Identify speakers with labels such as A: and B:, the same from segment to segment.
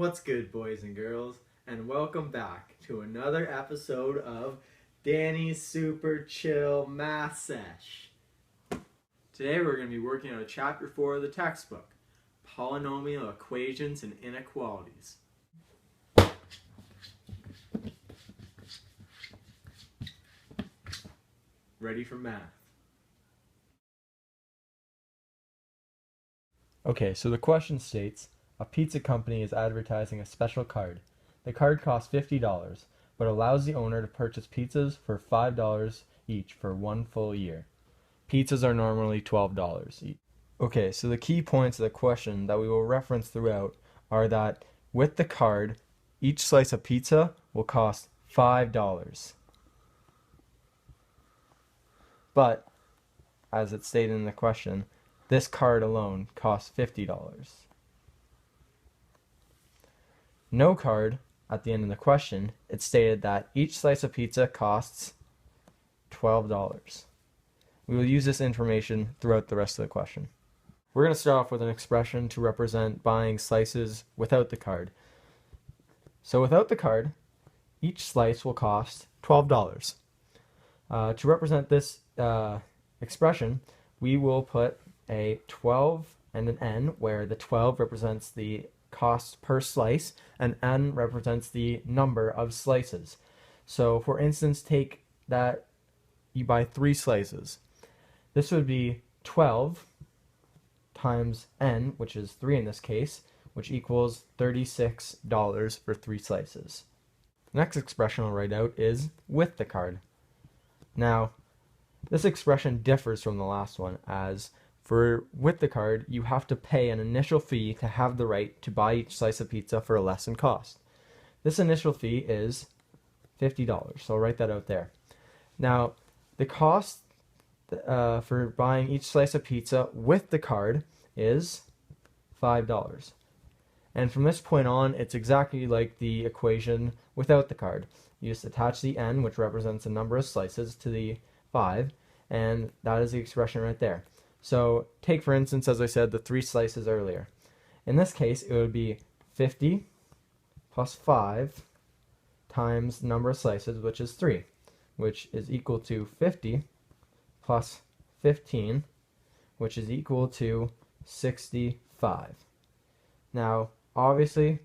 A: What's good, boys and girls, and welcome back to another episode of Danny's Super Chill Math Sesh. Today we're going to be working on Chapter 4 of the textbook, Polynomial Equations and Inequalities. Ready for math?
B: Okay, so the question states, a pizza company is advertising a special card. The card costs $50, but allows the owner to purchase pizzas for $5 each for 1 full year. Pizzas are normally $12 each. Okay, so the key points of the question that we will reference throughout are that with the card, each slice of pizza will cost $5. But, as it's stated in the question, this card alone costs $50. No card, at the end of the question, it stated that each slice of pizza costs $12. We will use this information throughout the rest of the question. We're going to start off with an expression to represent buying slices without the card. So without the card, each slice will cost $12. To represent this expression, we will put a 12 and an n, where the 12 represents the cost per slice and n represents the number of slices. So for instance, take that you buy 3 slices. This would be 12 times n, which is 3 in this case, which equals $36 for 3 slices. The next expression I'll write out is with the card. Now, this expression differs from the last one, as for with the card, you have to pay an initial fee to have the right to buy each slice of pizza for a lessened cost. This initial fee is $50, so I'll write that out there. Now, the cost for buying each slice of pizza with the card is $5. And from this point on, it's exactly like the equation without the card. You just attach the n, which represents the number of slices, to the 5, and that is the expression right there. So take, for instance, as I said, the 3 slices earlier. In this case, it would be 50 plus 5 times the number of slices, which is 3, which is equal to 50 plus 15, which is equal to 65. Now, obviously,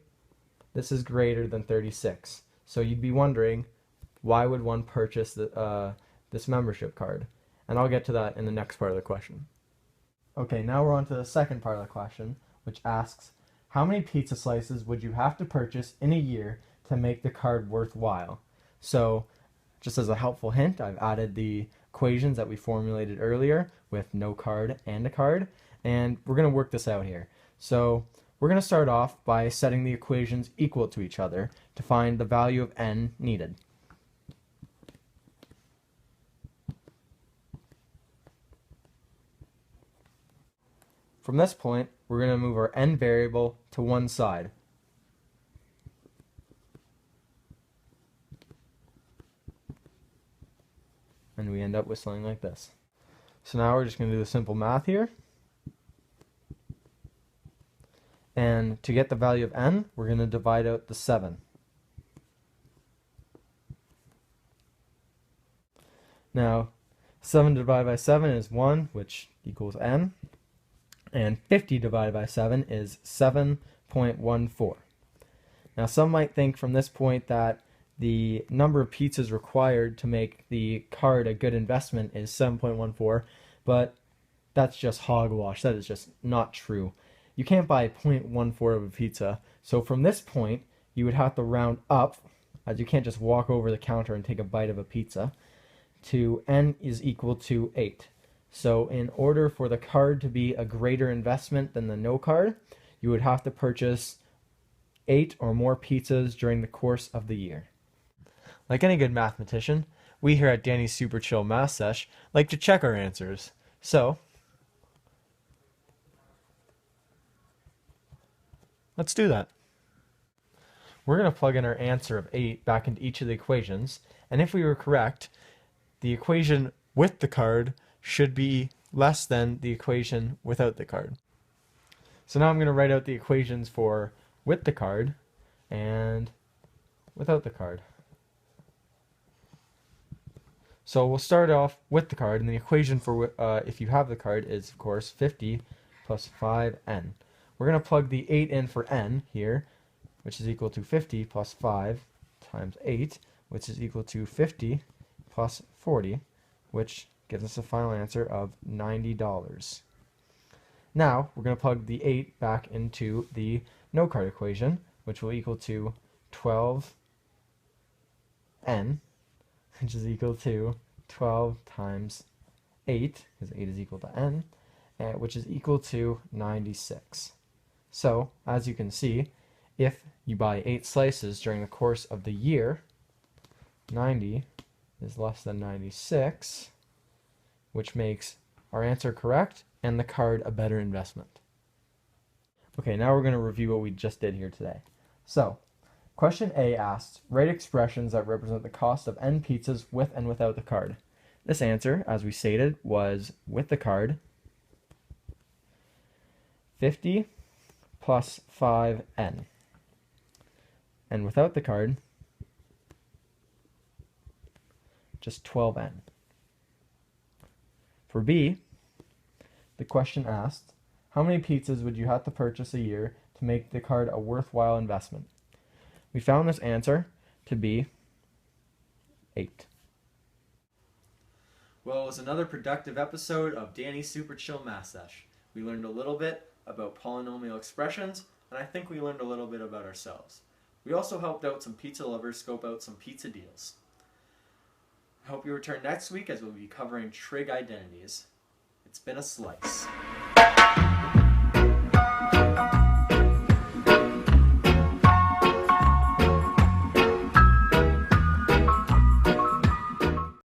B: this is greater than 36. So you'd be wondering, why would one purchase this membership card? And I'll get to that in the next part of the question. Okay, now we're on to the second part of the question, which asks, how many pizza slices would you have to purchase in a year to make the card worthwhile? So, just as a helpful hint, I've added the equations that we formulated earlier with no card and a card, and we're going to work this out here. So, we're going to start off by setting the equations equal to each other to find the value of n needed. From this point, we're going to move our n variable to one side. And we end up with something like this. So now we're just going to do the simple math here. And to get the value of n, we're going to divide out the 7. Now, 7 divided by 7 is 1, which equals n. And 50 divided by 7 is 7.14. Now, some might think from this point that the number of pizzas required to make the card a good investment is 7.14, but that's just hogwash. That is just not true. You can't buy 0.14 of a pizza, so from this point, you would have to round up, as you can't just walk over the counter and take a bite of a pizza, to n is equal to 8. So in order for the card to be a greater investment than the no card, you would have to purchase 8 or more pizzas during the course of the year. Like any good mathematician, we here at Danny's Super Chill Math Sesh like to check our answers. So, let's do that. We're going to plug in our answer of 8 back into each of the equations, and if we were correct, the equation with the card should be less than the equation without the card. So now I'm going to write out the equations for with the card and without the card. So we'll start off with the card, and the equation for if you have the card is, of course, 50 plus 5n. We're going to plug the 8 in for n here, which is equal to 50 plus 5 times 8, which is equal to 50 plus 40, which gives us a final answer of $90. Now, we're going to plug the 8 back into the no card equation, which will equal to 12n, which is equal to 12 times 8, because 8 is equal to n, which is equal to 96. So, as you can see, if you buy 8 slices during the course of the year, 90 is less than 96, which makes our answer correct and the card a better investment. Okay, now we're going to review what we just did here today. So, question A asks, write expressions that represent the cost of n pizzas with and without the card. This answer, as we stated, was with the card, 50 plus 5n. And without the card, just 12n. For B, the question asked, how many pizzas would you have to purchase a year to make the card a worthwhile investment? We found this answer to be 8.
A: Well, it was another productive episode of Danny's Super Chill Math Sesh. We learned a little bit about polynomial expressions, and I think we learned a little bit about ourselves. We also helped out some pizza lovers scope out some pizza deals. I hope you return next week as we'll be covering trig identities. It's been a slice.